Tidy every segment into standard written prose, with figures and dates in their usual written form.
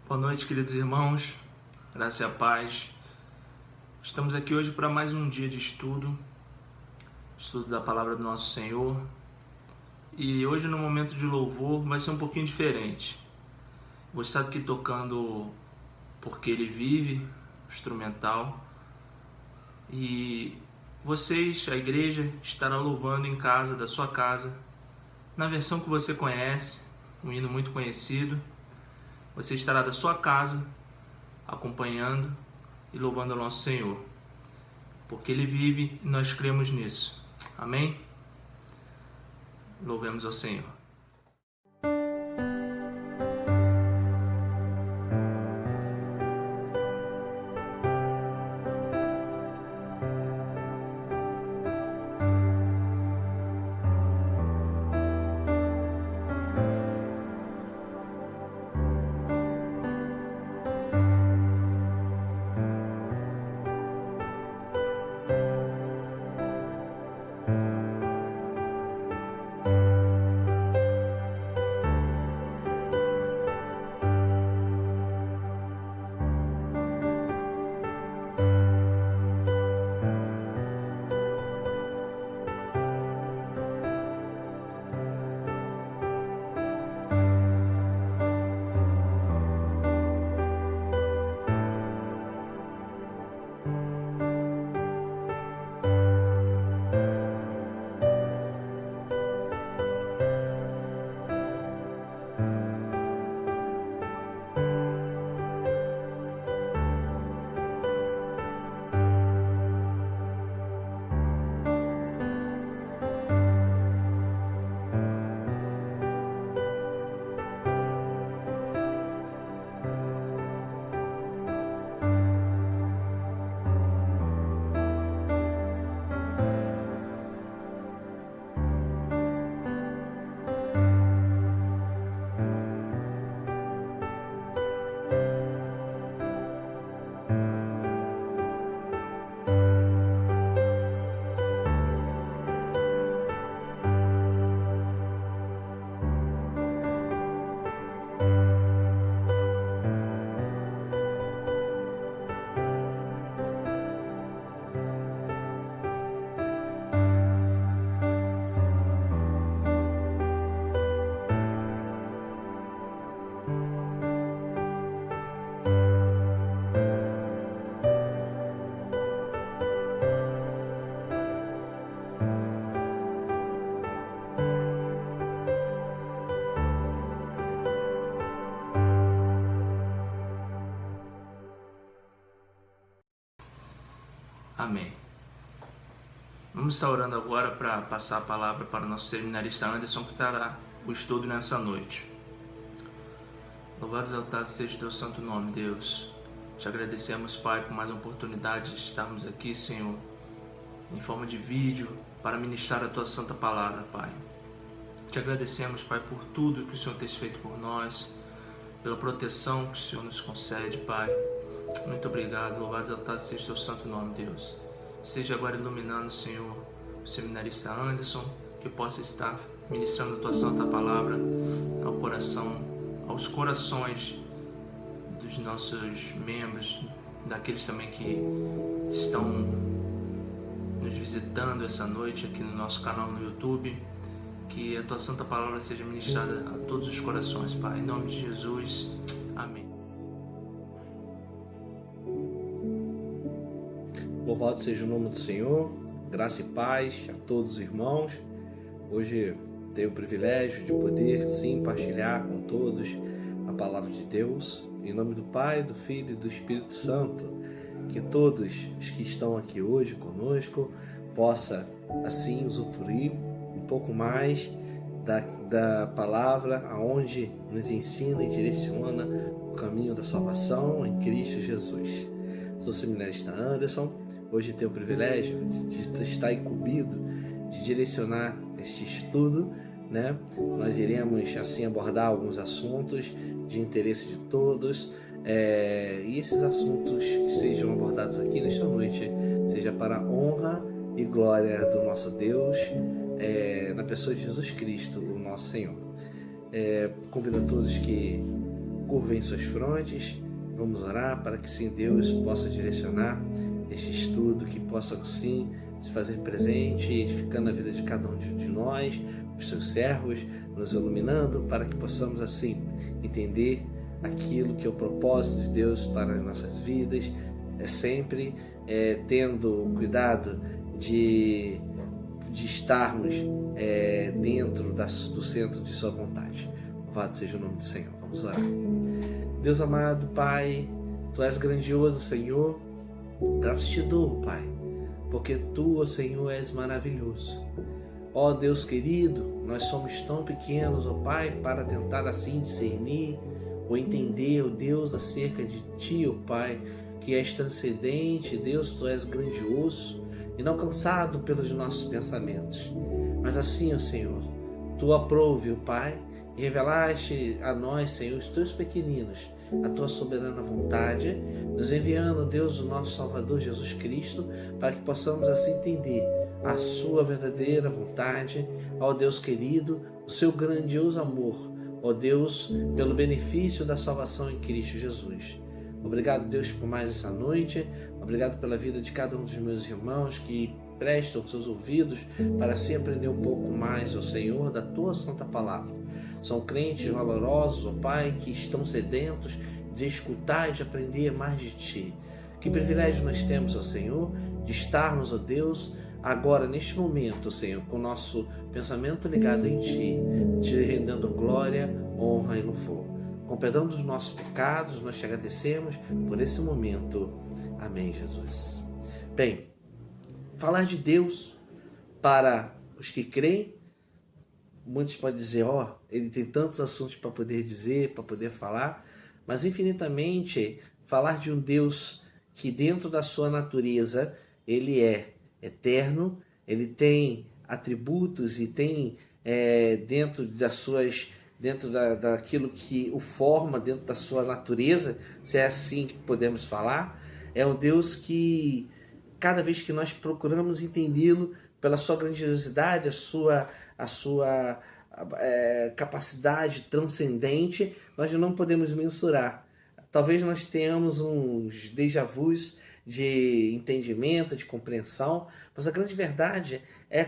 Boa noite, queridos irmãos, graça e a paz. Estamos aqui hoje para mais um dia de estudo da palavra do nosso Senhor. E hoje, no momento de louvor, vai ser um pouquinho diferente. Vou estar aqui tocando Porque Ele Vive, instrumental. E vocês, a igreja, estará louvando em casa, da sua casa, na versão que você conhece, um hino muito conhecido. Você estará da sua casa, acompanhando e louvando ao nosso Senhor, porque Ele vive e nós cremos nisso. Amém? Louvemos ao Senhor. Amém. Vamos estar orando agora para passar a palavra para o nosso seminarista Anderson, que trará o estudo nessa noite. Louvado e exaltado seja o teu santo nome, Deus. Te agradecemos, Pai, por mais uma oportunidade de estarmos aqui, Senhor, em forma de vídeo, para ministrar a tua santa palavra, Pai. Te agradecemos, Pai, por tudo que o Senhor tem feito por nós, pela proteção que o Senhor nos concede, Pai. Muito obrigado, louvado e exaltado seja o teu santo nome, Deus. Seja agora iluminando, Senhor, o seminarista Anderson, que possa estar ministrando a tua santa palavra ao coração, aos corações dos nossos membros, daqueles também que estão nos visitando essa noite aqui no nosso canal no YouTube. Que a tua santa palavra seja ministrada a todos os corações, Pai. Em nome de Jesus, amém. Louvado seja o nome do Senhor, graça e paz a todos os irmãos. Hoje tenho o privilégio de poder, sim, partilhar com todos a palavra de Deus. Em nome do Pai, do Filho e do Espírito Santo, que todos os que estão aqui hoje conosco possam, assim, usufruir um pouco mais da palavra, aonde nos ensina e direciona o caminho da salvação em Cristo Jesus. Sou o seminarista Anderson. Hoje tenho o privilégio de estar incumbido de direcionar este estudo, né? Nós iremos assim abordar alguns assuntos de interesse de todos, e esses assuntos que sejam abordados aqui nesta noite seja para a honra e glória do nosso Deus, na pessoa de Jesus Cristo, o nosso Senhor. Convido a todos que curvem em suas frontes. Vamos orar para que sim Deus possa direcionar este estudo, que possa sim se fazer presente, edificando a vida de cada um de nós, os seus servos, nos iluminando para que possamos assim entender aquilo que é o propósito de Deus para as nossas vidas, sempre tendo cuidado de estarmos dentro do centro de sua vontade. Louvado seja o nome do Senhor. Vamos orar. Deus amado, Pai, Tu és grandioso, Senhor. Graças te dou, Pai, porque Tu, ó Senhor, és maravilhoso. Ó Deus querido, nós somos tão pequenos, ó Pai, para tentar assim discernir ou entender, ó Deus, acerca de Ti, ó Pai, que és transcendente. Deus, Tu és grandioso e não cansado pelos nossos pensamentos. Mas assim, ó Senhor, Tu aprove, ó Pai, e revelaste a nós, Senhor, os Teus pequeninos, a Tua soberana vontade, nos enviando, Deus, o nosso Salvador Jesus Cristo, para que possamos assim entender a Sua verdadeira vontade, ó Deus querido, o Seu grandioso amor, ó Deus, pelo benefício da salvação em Cristo Jesus. Obrigado, Deus, por mais essa noite. Obrigado pela vida de cada um dos meus irmãos que prestam seus ouvidos para assim aprender um pouco mais, ó Senhor, da Tua santa palavra. São crentes valorosos, ó Pai, que estão sedentos de escutar e de aprender mais de Ti. Que privilégio nós temos, ó Senhor, de estarmos, ó Deus, agora neste momento, Senhor, com o nosso pensamento ligado em Ti, Te rendendo glória, honra e louvor. Com perdão dos nossos pecados, nós te agradecemos por esse momento. Amém, Jesus. Bem, falar de Deus para os que creem, muitos podem dizer, ele tem tantos assuntos para poder dizer, para poder falar, mas infinitamente falar de um Deus que dentro da sua natureza, ele é eterno, ele tem atributos e tem dentro daquilo que o forma, dentro da sua natureza, se é assim que podemos falar, é um Deus que cada vez que nós procuramos entendê-lo pela sua grandiosidade, a sua capacidade transcendente, nós não podemos mensurar. Talvez nós tenhamos uns déjà vus de entendimento, de compreensão, mas a grande verdade é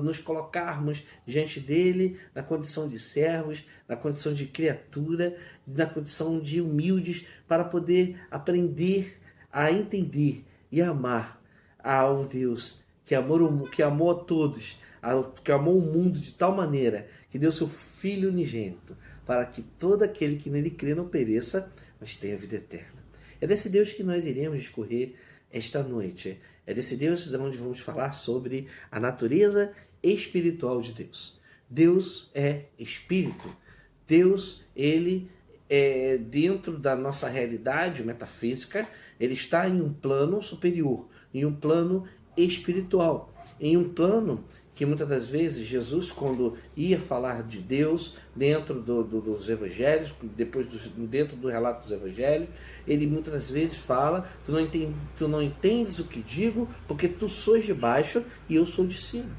nos colocarmos diante dele na condição de servos, na condição de criatura, na condição de humildes, para poder aprender a entender e amar ao Deus que amou a todos, que amou o mundo de tal maneira que deu seu Filho unigênito, para que todo aquele que nele crê não pereça, mas tenha vida eterna. É desse Deus que nós iremos discorrer esta noite. É desse Deus onde vamos falar sobre a natureza espiritual de Deus. Deus é espírito. Deus, ele é dentro da nossa realidade metafísica, ele está em um plano superior, em um plano espiritual, em um plano que muitas das vezes Jesus, quando ia falar de Deus dentro dos evangelhos, dentro do relato dos evangelhos, ele muitas das vezes fala, tu não entendes o que digo, porque tu sois de baixo e eu sou de cima.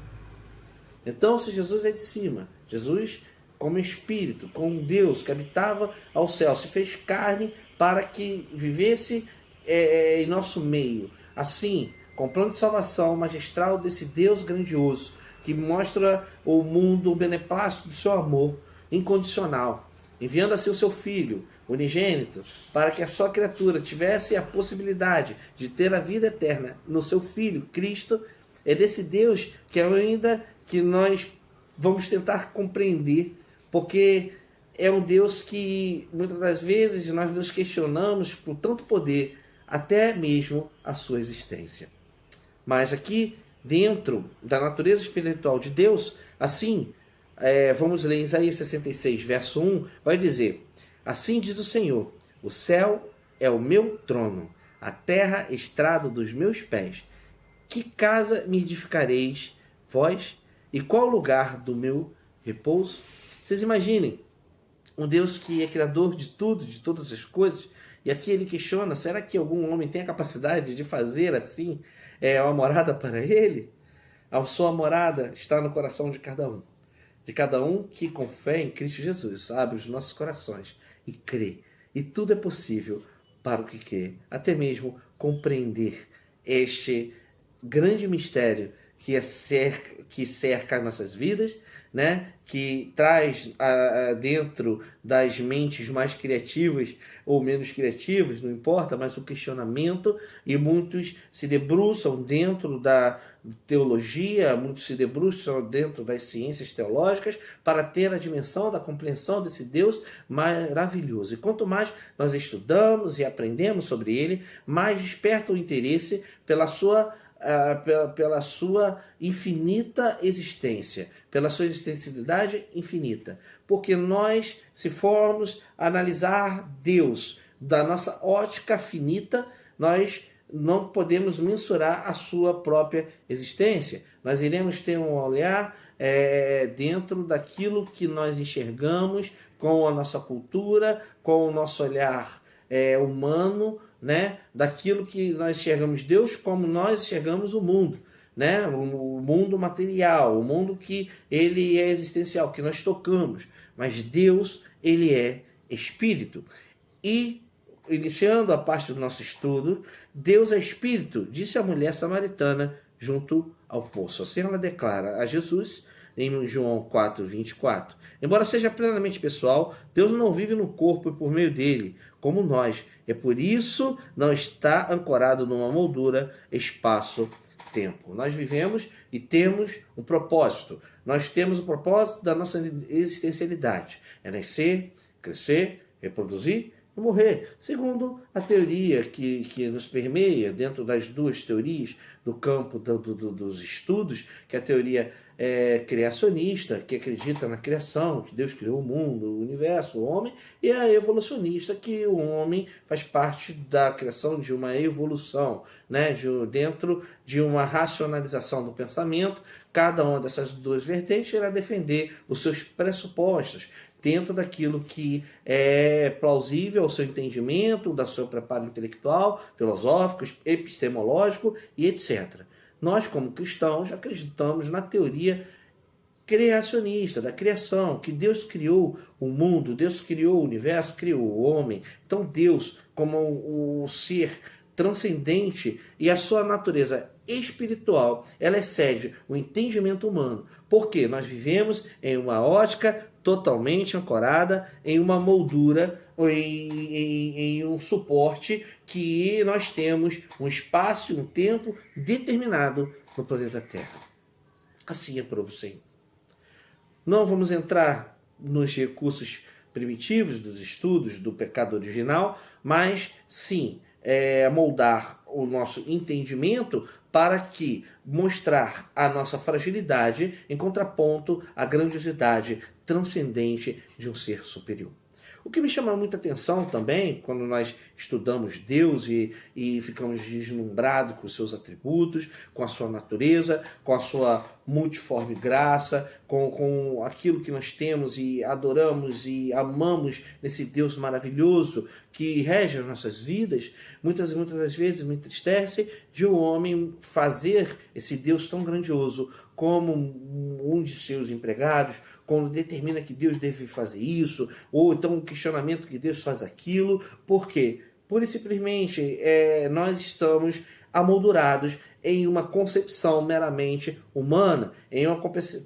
Então, se Jesus é de cima, Jesus, como espírito, como Deus que habitava ao céu, se fez carne para que vivesse em nosso meio. Assim, com o plano de salvação magistral desse Deus grandioso, que mostra ao mundo o beneplácito do seu amor incondicional, enviando assim o seu Filho unigênito, para que a sua criatura tivesse a possibilidade de ter a vida eterna no seu Filho, Cristo. É desse Deus que nós vamos tentar compreender, porque é um Deus que muitas das vezes nós nos questionamos por tanto poder, até mesmo a sua existência. Mas aqui, dentro da natureza espiritual de Deus, assim, vamos ler Isaías 66, verso 1, vai dizer: assim diz o Senhor, o céu é o meu trono, a terra estrado dos meus pés. Que casa me edificareis, vós, e qual lugar do meu repouso? Vocês imaginem, um Deus que é criador de tudo, de todas as coisas, e aqui ele questiona, será que algum homem tem a capacidade de fazer assim uma morada para ele? A sua morada está no coração de cada um. de cada um que com fé em Cristo Jesus abre os nossos corações e crê. E tudo é possível para o que crê, até mesmo compreender este grande mistério que cerca as nossas vidas, né? Que traz dentro das mentes mais criativas ou menos criativas, não importa, mas o questionamento, e muitos se debruçam dentro da teologia, muitos se debruçam dentro das ciências teológicas para ter a dimensão da compreensão desse Deus maravilhoso. E quanto mais nós estudamos e aprendemos sobre ele, mais desperta o interesse pela sua infinita existência, pela sua existencialidade infinita. Porque nós, se formos analisar Deus da nossa ótica finita, nós não podemos mensurar a sua própria existência. Nós iremos ter um olhar dentro daquilo que nós enxergamos com a nossa cultura, com o nosso olhar humano, né? Daquilo que nós enxergamos Deus, como nós enxergamos o mundo, né? O mundo material, o mundo que ele é existencial, que nós tocamos. Mas Deus, ele é espírito. E, iniciando a parte do nosso estudo, Deus é espírito, disse a mulher samaritana junto ao poço. Assim ela declara a Jesus em João 4:24. Embora seja plenamente pessoal, Deus não vive no corpo e por meio dele, como nós. É por isso não está ancorado numa moldura, espaço-tempo. Nós vivemos e temos um propósito. Nós temos o propósito da nossa existencialidade. É nascer, crescer, reproduzir e morrer. Segundo a teoria que nos permeia dentro das duas teorias do campo dos estudos, que é a teoria criacionista, que acredita na criação, que Deus criou o mundo, o universo, o homem, e a evolucionista, que o homem faz parte da criação de uma evolução, né? Dentro de uma racionalização do pensamento. Cada uma dessas duas vertentes irá defender os seus pressupostos, dentro daquilo que é plausível ao seu entendimento, do seu preparo intelectual, filosófico, epistemológico e etc. Nós, como cristãos, acreditamos na teoria criacionista, da criação, que Deus criou o mundo, Deus criou o universo, criou o homem. Então Deus, como o ser transcendente e a sua natureza espiritual, ela excede o entendimento humano, porque nós vivemos em uma ótica totalmente ancorada em uma moldura, ou em um suporte que nós temos um espaço e um tempo determinado no planeta Terra. Assim aprova o Senhor. Não vamos entrar nos recursos primitivos dos estudos do pecado original, mas sim moldar o nosso entendimento para que mostrar a nossa fragilidade em contraponto à grandiosidade transcendente de um ser superior. O que me chama muita atenção também, quando nós estudamos Deus e ficamos deslumbrados com os seus atributos, com a sua natureza, com a sua multiforme graça, com aquilo que nós temos e adoramos e amamos nesse Deus maravilhoso que rege as nossas vidas, muitas das vezes me entristece de um homem fazer esse Deus tão grandioso como um de seus empregados, quando determina que Deus deve fazer isso, ou então um questionamento que Deus faz aquilo. Por quê? Pura e simplesmente nós estamos amoldurados em uma concepção meramente humana, em uma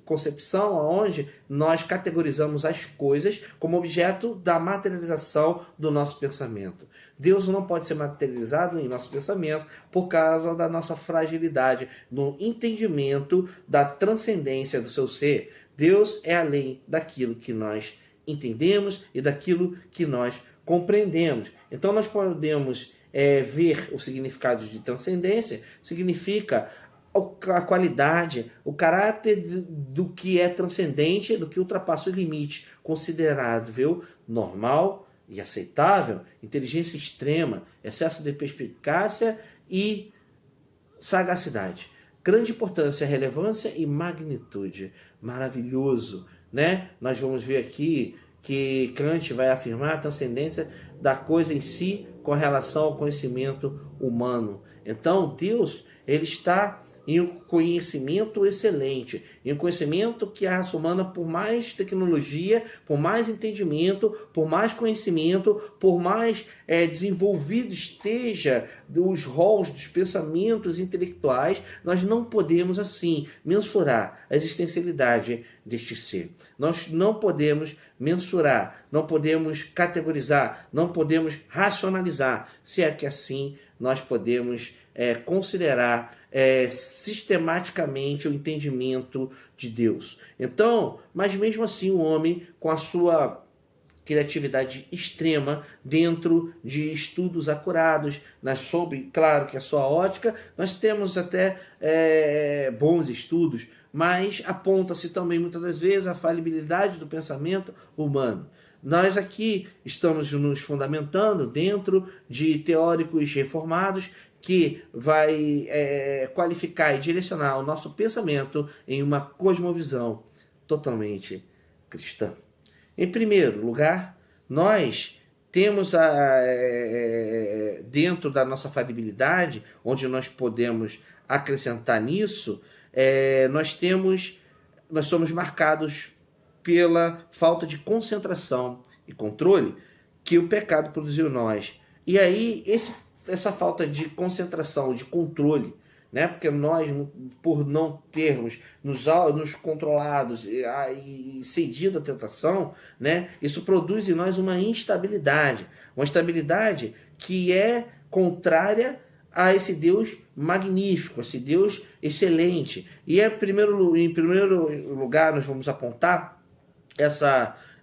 concepção onde nós categorizamos as coisas como objeto da materialização do nosso pensamento. Deus não pode ser materializado em nosso pensamento por causa da nossa fragilidade, no entendimento da transcendência do seu ser. Deus é além daquilo que nós entendemos e daquilo que nós compreendemos. Então nós podemos ver o significado de transcendência, significa a qualidade, o caráter do que é transcendente, do que ultrapassa o limite considerável, normal e aceitável, inteligência extrema, excesso de perspicácia e sagacidade. Grande importância, relevância e magnitude. Maravilhoso, né? Nós vamos ver aqui que Kant vai afirmar a transcendência da coisa em si com relação ao conhecimento humano. Então, Deus, ele está em um conhecimento excelente, em um conhecimento que a raça humana, por mais tecnologia, por mais entendimento, por mais conhecimento, por mais desenvolvido esteja os rolos dos pensamentos intelectuais, nós não podemos assim mensurar a existencialidade deste ser. Nós não podemos mensurar, não podemos categorizar, não podemos racionalizar, se é que assim nós podemos considerar sistematicamente o entendimento de Deus. Então, mas mesmo assim o homem, com a sua criatividade extrema dentro de estudos acurados, sob, claro que a sua ótica, nós temos até bons estudos, mas aponta-se também muitas das vezes a falibilidade do pensamento humano. Nós aqui estamos nos fundamentando dentro de teóricos reformados que vai qualificar e direcionar o nosso pensamento em uma cosmovisão totalmente cristã. Em primeiro lugar, nós temos dentro da nossa falibilidade, onde nós podemos acrescentar nisso, nós somos marcados pela falta de concentração e controle que o pecado produziu em nós. E aí, essa falta de concentração, de controle, né? Porque nós, por não termos nos controlados e cedido à tentação, né? Isso produz em nós uma instabilidade que é contrária a esse Deus magnífico, a esse Deus excelente. E em primeiro lugar nós vamos apontar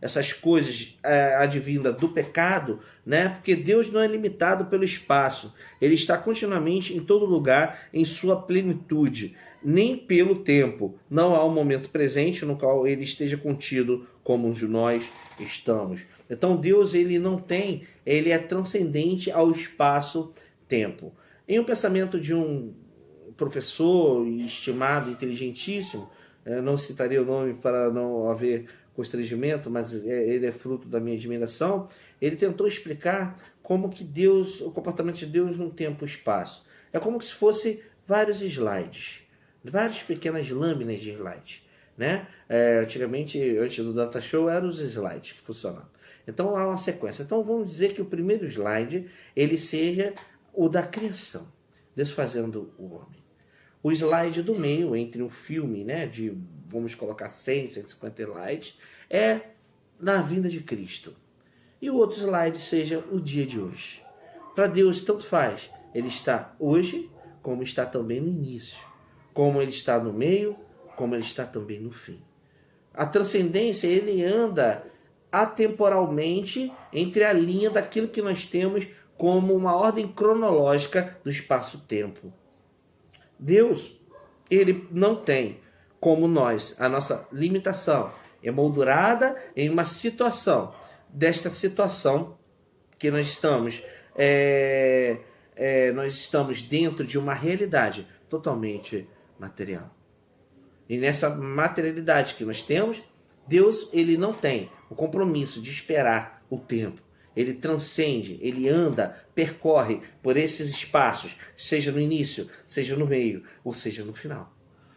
essas coisas advindas do pecado, né? Porque Deus não é limitado pelo espaço, ele está continuamente em todo lugar em sua plenitude, nem pelo tempo. Não há um momento presente no qual ele esteja contido como nós estamos. Então Deus ele é transcendente ao espaço-tempo. Em um pensamento de um professor estimado, inteligentíssimo, não citaria o nome para não haver constrangimento, mas ele é fruto da minha admiração. Ele tentou explicar como que o comportamento de Deus no tempo e espaço. É como se fosse vários slides, várias pequenas lâminas de slides, né? Antigamente, antes do Data Show, eram os slides que funcionavam. Então há uma sequência. Então vamos dizer que o primeiro slide ele seja o da criação, Deus fazendo o homem. O slide do meio, entre um filme, né, vamos colocar 100, 150 slides, é na vinda de Cristo. E o outro slide seja o dia de hoje. Para Deus, tanto faz. Ele está hoje, como está também no início. Como ele está no meio, como ele está também no fim. A transcendência, ele anda atemporalmente entre a linha daquilo que nós temos como uma ordem cronológica do espaço-tempo. Deus, ele não tem, como nós, a nossa limitação é moldurada em uma situação. Desta situação que nós estamos dentro de uma realidade totalmente material. E nessa materialidade que nós temos, Deus ele não tem o compromisso de esperar o tempo. Ele transcende, ele anda, percorre por esses espaços, seja no início, seja no meio, ou seja no final.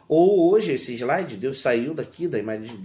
Ou hoje, esse slide, Deus saiu daqui da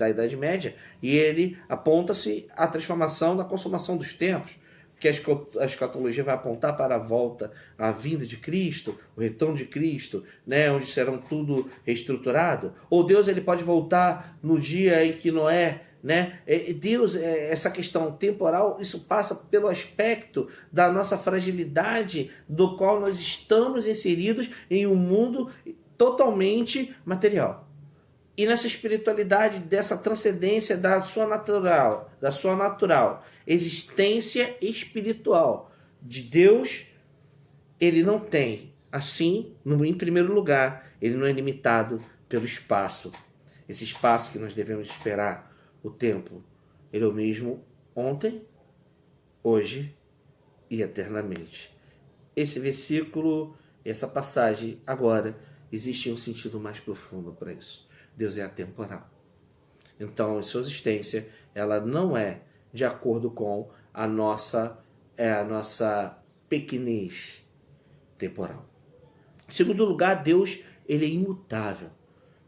Idade Média e ele aponta-se à transformação da consumação dos tempos, que a escatologia vai apontar para a volta, a vinda de Cristo, o retorno de Cristo, né, onde serão tudo reestruturado. Ou Deus ele pode voltar no dia em que Noé, né? Deus, essa questão temporal, isso passa pelo aspecto da nossa fragilidade, do qual nós estamos inseridos em um mundo totalmente material. E nessa espiritualidade, dessa transcendência da sua natural existência espiritual de Deus, ele não tem, assim, em primeiro lugar, ele não é limitado pelo espaço. Esse espaço que nós devemos esperar, o tempo, ele é o mesmo ontem, hoje e eternamente. Esse versículo, essa passagem, agora, existe um sentido mais profundo para isso. Deus é atemporal. Então, a sua existência, ela não é de acordo com a nossa pequenez temporal. Em segundo lugar, Deus ele é imutável.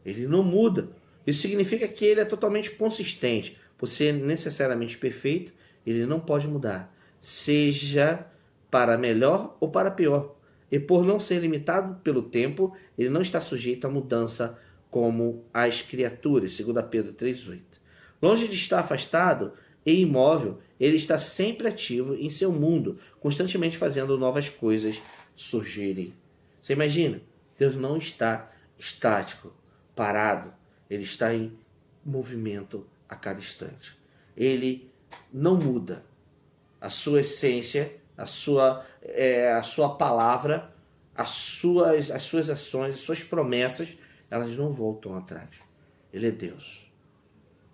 Ele não muda. Isso significa que ele é totalmente consistente. Por ser necessariamente perfeito, ele não pode mudar. Seja para melhor ou para pior. E por não ser limitado pelo tempo, ele não está sujeito a mudança como as criaturas, segundo Pedro 3,8. Longe de estar afastado e imóvel, ele está sempre ativo em seu mundo, constantemente fazendo novas coisas surgirem. Você imagina? Deus não está estático, parado. Ele está em movimento a cada instante. Ele não muda. A sua essência, a sua palavra, as suas ações, as suas promessas, elas não voltam atrás. Ele é Deus.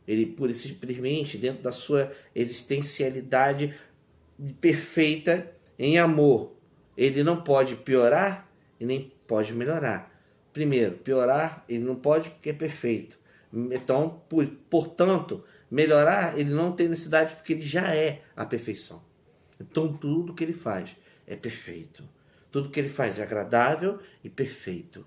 Ele, pura e simplesmente, dentro da sua existencialidade perfeita em amor, ele não pode piorar e nem pode melhorar. Primeiro, piorar ele não pode porque é perfeito. Então, portanto, melhorar ele não tem necessidade porque ele já é a perfeição. Então, tudo que ele faz é perfeito. Tudo que ele faz é agradável e perfeito.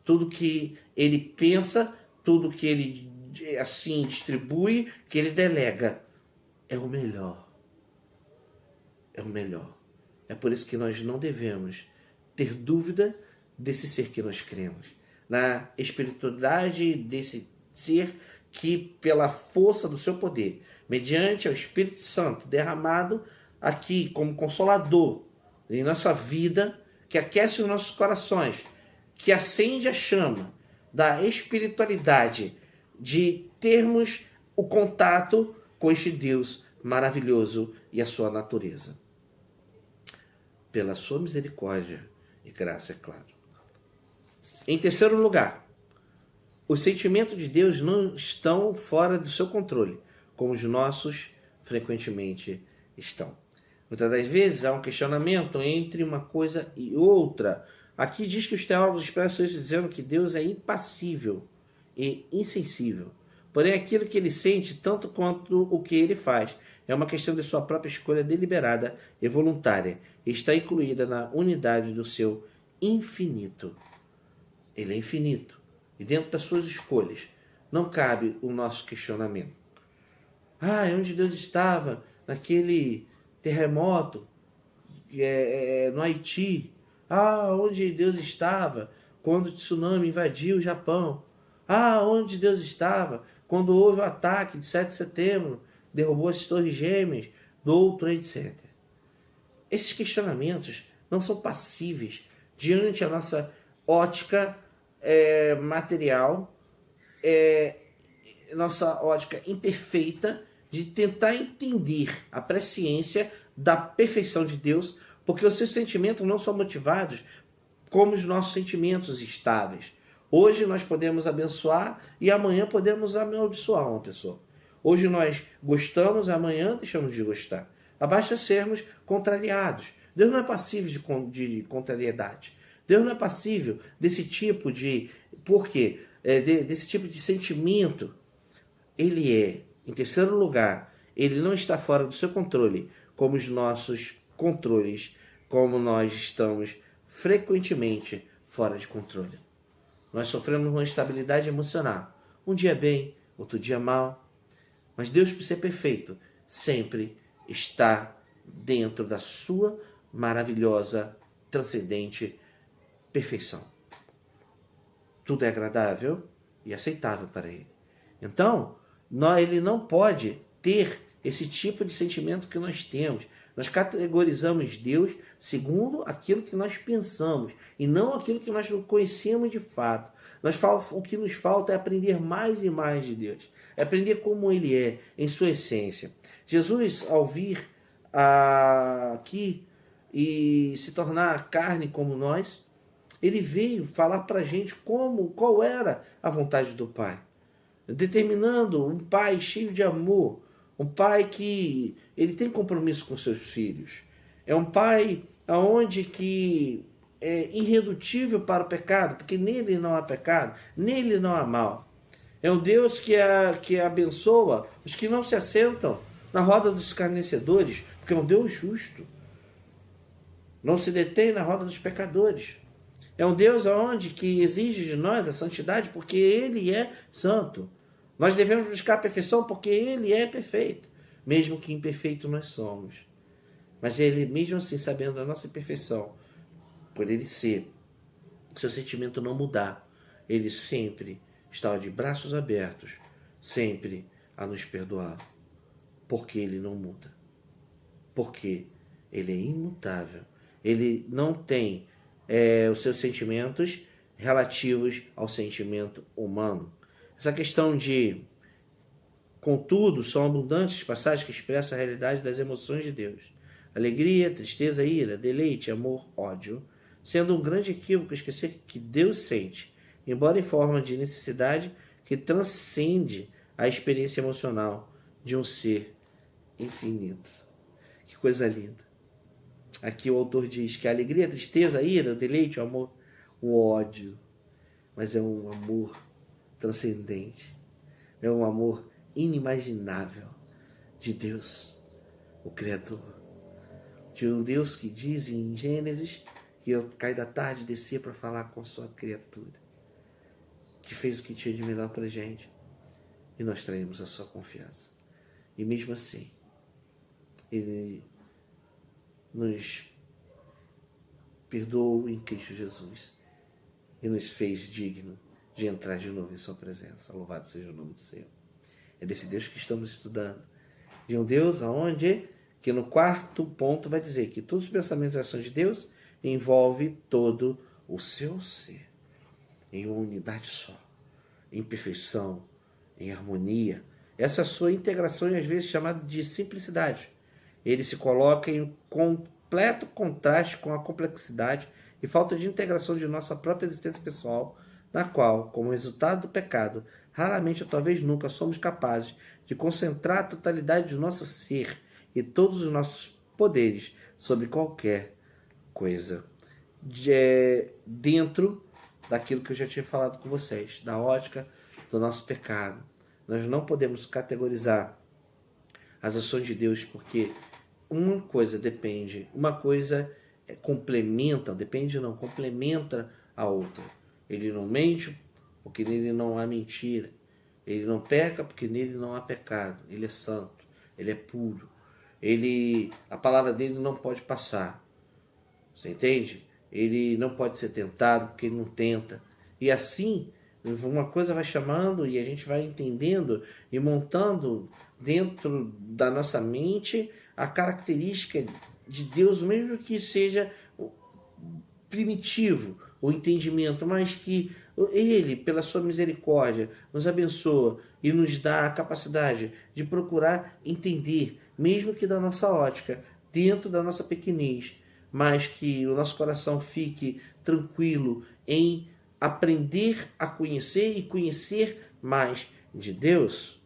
Tudo que ele pensa, tudo que ele assim distribui, que ele delega, é o melhor. É o melhor. É por isso que nós não devemos ter dúvida desse ser que nós cremos, na espiritualidade desse ser que, pela força do seu poder, mediante o Espírito Santo derramado aqui como consolador em nossa vida, que aquece os nossos corações, que acende a chama da espiritualidade, de termos o contato com este Deus maravilhoso e a sua natureza. Pela sua misericórdia e graça, é claro. Em terceiro lugar, os sentimentos de Deus não estão fora do seu controle, como os nossos frequentemente estão. Muitas das vezes há um questionamento entre uma coisa e outra. Aqui diz que os teólogos expressam isso dizendo que Deus é impassível e insensível. Porém, aquilo que ele sente, tanto quanto o que ele faz, é uma questão de sua própria escolha deliberada e voluntária, e está incluída na unidade do seu infinito. Ele é infinito, e dentro das suas escolhas não cabe o nosso questionamento. Onde Deus estava naquele terremoto no Haiti? Onde Deus estava quando o tsunami invadiu o Japão? Onde Deus estava quando houve o ataque de 7 de setembro, derrubou as torres gêmeas do outro, etc. Esses questionamentos não são passíveis diante da nossa ótica material, nossa ótica imperfeita de tentar entender a presciência da perfeição de Deus, porque os seus sentimentos não são motivados como os nossos sentimentos estáveis. Hoje nós podemos abençoar e amanhã podemos amaldiçoar uma pessoa. Hoje nós gostamos, amanhã deixamos de gostar. Basta sermos contrariados. Deus não é passível de contrariedade. Deus não é passível desse tipo de... Por quê? Desse tipo de sentimento. Ele é, em terceiro lugar, ele não está fora do seu controle, como os nossos controles, como nós estamos frequentemente fora de controle. Nós sofremos uma instabilidade emocional. Um dia bem, outro dia mal. Mas Deus, por ser perfeito, sempre está dentro da sua maravilhosa, transcendente perfeição. Tudo é agradável e aceitável para Ele. Então, ele não pode ter esse tipo de sentimento que nós temos. Nós categorizamos Deus segundo aquilo que nós pensamos e não aquilo que nós não conhecemos de fato. O que nos falta é aprender mais e mais de Deus. É aprender como Ele é, em sua essência. Jesus, ao vir aqui e se tornar carne como nós, Ele veio falar para a gente qual era a vontade do Pai. Determinando um Pai cheio de amor, um Pai que ele tem compromisso com seus filhos. É um Pai onde que é irredutível para o pecado, porque nele não há pecado, nele não há mal. É um Deus que abençoa os que não se assentam na roda dos escarnecedores, porque é um Deus justo. Não se detém na roda dos pecadores. É um Deus onde que exige de nós a santidade porque Ele é santo. Nós devemos buscar a perfeição porque Ele é perfeito, mesmo que imperfeito nós somos. Mas Ele, mesmo assim, sabendo da nossa imperfeição, por Ele ser, seu sentimento não mudar, Ele sempre está de braços abertos, sempre a nos perdoar, porque Ele não muda, porque Ele é imutável. Ele não tem os seus sentimentos relativos ao sentimento humano. Essa questão de, contudo, são abundantes passagens que expressam a realidade das emoções de Deus. Alegria, tristeza, ira, deleite, amor, ódio, sendo um grande equívoco esquecer que Deus sente, embora em forma de necessidade que transcende a experiência emocional de um ser infinito. Que coisa linda. Aqui o autor diz que a alegria, a tristeza, a ira, o deleite, o amor, o ódio, mas é um amor transcendente, é um amor inimaginável de Deus, o Criador, de um Deus que diz em Gênesis que ao cair da tarde descia para falar com a sua criatura, que fez o que tinha de melhor para a gente, e nós traímos a sua confiança. E mesmo assim, Ele nos perdoou em Cristo Jesus e nos fez digno de entrar de novo em sua presença. Louvado seja o nome do Senhor. É desse Deus que estamos estudando. De um Deus aonde, que no quarto ponto vai dizer que todos os pensamentos e ações de Deus envolvem todo o seu ser, em uma unidade só, em perfeição, em harmonia. Essa sua integração é às vezes chamada de simplicidade. Ele se coloca em completo contraste com a complexidade e falta de integração de nossa própria existência pessoal, na qual, como resultado do pecado, raramente ou talvez nunca somos capazes de concentrar a totalidade do nosso ser e todos os nossos poderes sobre qualquer coisa. Dentro daquilo que eu já tinha falado com vocês, da ótica do nosso pecado. Nós não podemos categorizar as ações de Deus porque uma coisa complementa a outra. Ele não mente porque nele não há mentira. Ele não peca porque nele não há pecado. Ele é santo, ele é puro. A palavra dele não pode passar. Você entende? Ele não pode ser tentado porque ele não tenta. E assim, uma coisa vai chamando e a gente vai entendendo e montando dentro da nossa mente a característica de Deus, mesmo que seja primitivo o entendimento, mas que Ele, pela sua misericórdia, nos abençoa e nos dá a capacidade de procurar entender, mesmo que da nossa ótica, dentro da nossa pequenez, mas que o nosso coração fique tranquilo em aprender a conhecer e conhecer mais de Deus.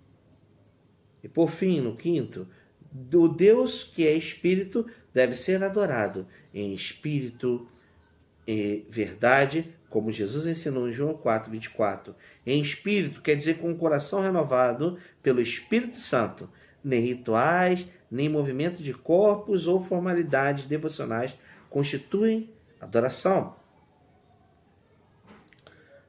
E por fim, no quinto, o Deus que é Espírito deve ser adorado em espírito e verdade, como Jesus ensinou em João 4:24. Em espírito quer dizer com o coração renovado pelo Espírito Santo. Nem rituais, nem movimento de corpos ou formalidades devocionais constituem adoração.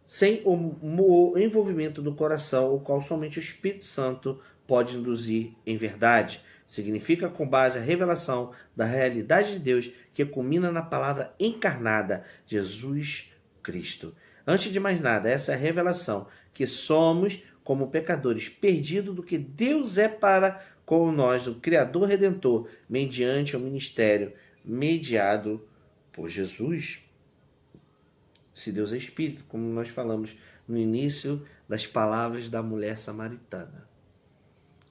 Sem o envolvimento do coração, o qual somente o Espírito Santo pode induzir em verdade. Significa com base a revelação da realidade de Deus que culmina na palavra encarnada, Jesus Cristo. Antes de mais nada, essa é a revelação que somos como pecadores perdidos do que Deus é para com nós, o Criador Redentor, mediante o ministério mediado por Jesus. Se Deus é Espírito, como nós falamos no início das palavras da mulher samaritana,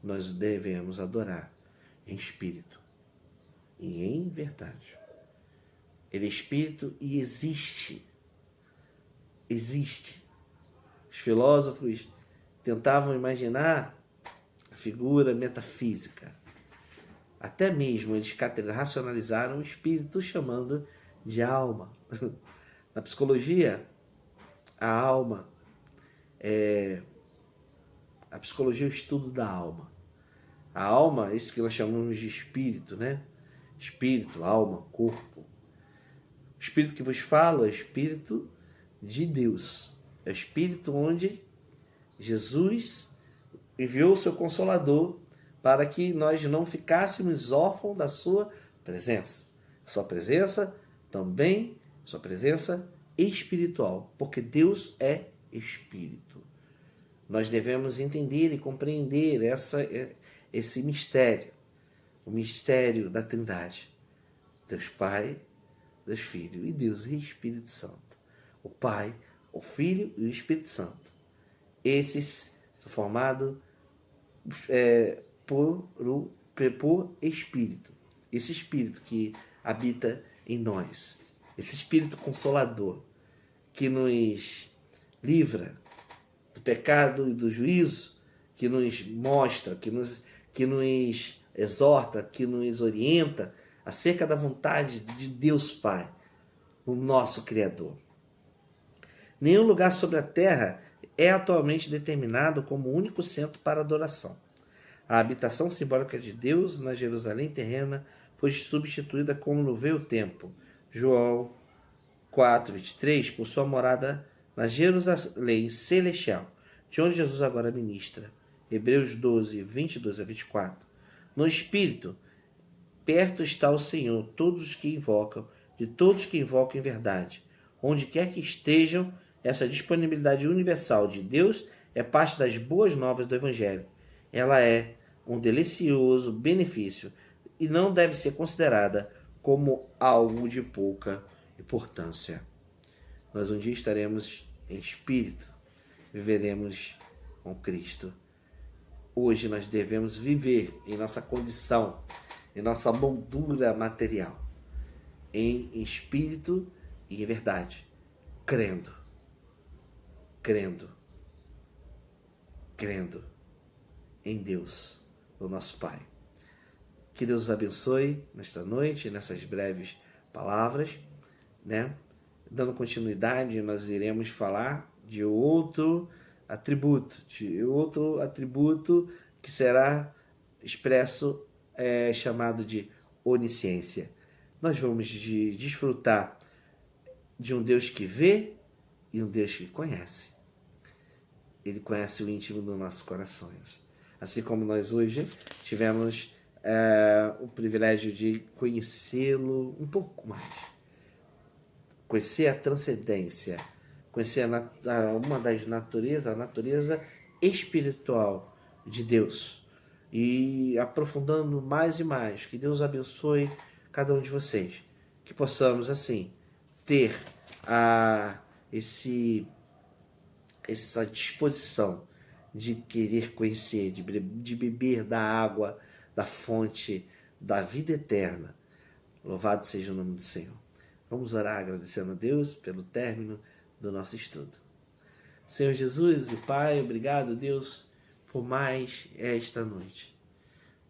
nós devemos adorar em espírito e em verdade. Ele é Espírito e existe. Existe. Os filósofos tentavam imaginar a figura metafísica. Até mesmo eles racionalizaram o espírito chamando de alma. Na psicologia, a alma a psicologia é o estudo da alma. A alma é isso que nós chamamos de espírito, né? Espírito, alma, corpo. Espírito que vos falo é o Espírito de Deus. É o Espírito onde Jesus enviou o seu Consolador para que nós não ficássemos órfãos da sua presença. Sua presença também, sua presença espiritual, porque Deus é Espírito. Nós devemos entender e compreender esse mistério, o mistério da Trindade. Deus Pai, Deus Filho e Deus Espírito Santo. O Pai, o Filho e o Espírito Santo. Esses são formados por Espírito. Esse Espírito que habita em nós. Esse Espírito Consolador que nos livra do pecado e do juízo, que nos mostra, que nos exorta, que nos orienta acerca da vontade de Deus Pai, o nosso Criador. Nenhum lugar sobre a terra é atualmente determinado como único centro para adoração. A habitação simbólica de Deus na Jerusalém terrena foi substituída como no velho templo. João 4:23, por sua morada na Jerusalém celestial, de onde Jesus agora ministra. Hebreus 12:22-24. No Espírito, perto está o Senhor, de todos que invocam em verdade. Onde quer que estejam, essa disponibilidade universal de Deus é parte das boas novas do Evangelho. Ela é um delicioso benefício e não deve ser considerada como algo de pouca importância. Nós um dia estaremos em espírito, viveremos com Cristo. Hoje nós devemos viver em nossa condição, em nossa moldura material, em espírito e em verdade, crendo em Deus, o nosso Pai. Que Deus os abençoe nesta noite, nessas breves palavras, né? Dando continuidade, nós iremos falar de outro atributo que será expresso, chamado de onisciência. Nós vamos desfrutar de um Deus que vê e um Deus que conhece. Ele conhece o íntimo dos nossos corações. Assim como nós hoje tivemos o privilégio de conhecê-lo um pouco mais. Conhecer a transcendência, conhecer uma das naturezas, a natureza espiritual de Deus. E aprofundando mais e mais, que Deus abençoe cada um de vocês. Que possamos, assim, ter essa disposição de querer conhecer, de beber da água, da fonte da vida eterna. Louvado seja o nome do Senhor. Vamos orar agradecendo a Deus pelo término do nosso estudo. Senhor Jesus e Pai, obrigado, Deus, por mais esta noite.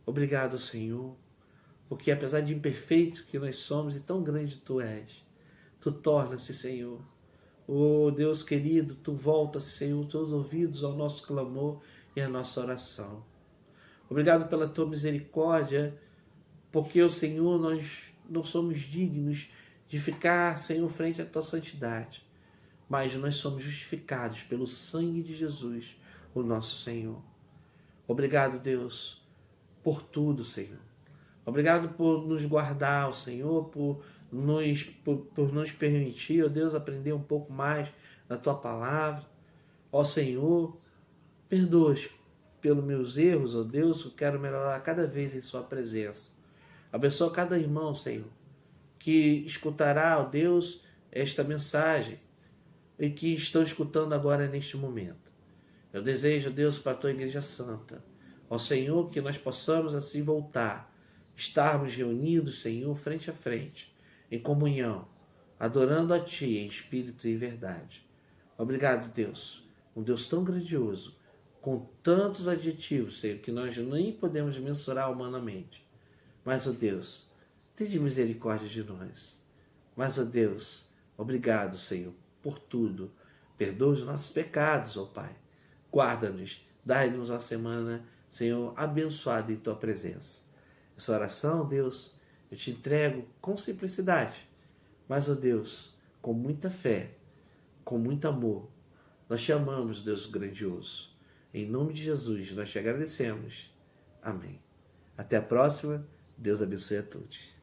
Obrigado, Senhor, porque apesar de imperfeitos que nós somos e tão grande Tu és, Tu torna-se, Senhor. Oh Deus querido, Tu voltas, Senhor, Teus ouvidos ao nosso clamor e à nossa oração. Obrigado pela Tua misericórdia, porque, Senhor, nós não somos dignos de ficar, Senhor, frente à Tua santidade. Mas nós somos justificados pelo sangue de Jesus, o nosso Senhor. Obrigado, Deus, por tudo, Senhor. Obrigado por nos guardar, Senhor, por nos permitir, ó Deus, aprender um pouco mais da Tua palavra. Ó Senhor, perdoa-os pelos meus erros, ó Deus, eu quero melhorar cada vez em Sua presença. Abençoa cada irmão, Senhor, que escutará, ó Deus, esta mensagem e que estão escutando agora neste momento. Eu desejo, Deus, para a Tua Igreja Santa, ó Senhor, que nós possamos assim voltar, estarmos reunidos, Senhor, frente a frente, em comunhão, adorando a Ti em espírito e em verdade. Obrigado, Deus, um Deus tão grandioso, com tantos adjetivos, Senhor, que nós nem podemos mensurar humanamente. Mas, ó Deus, tenha misericórdia de nós. Mas, ó Deus, obrigado, Senhor, por tudo. Perdoa os nossos pecados, ó Pai. Guarda-nos, dai-nos uma semana, Senhor, abençoada em Tua presença. Essa oração, Deus, eu Te entrego com simplicidade, Mas, ó Deus, com muita fé, com muito amor, nós te amamos, Deus grandioso. Em nome de Jesus, nós te agradecemos. Amém. Até a próxima. Deus abençoe a todos.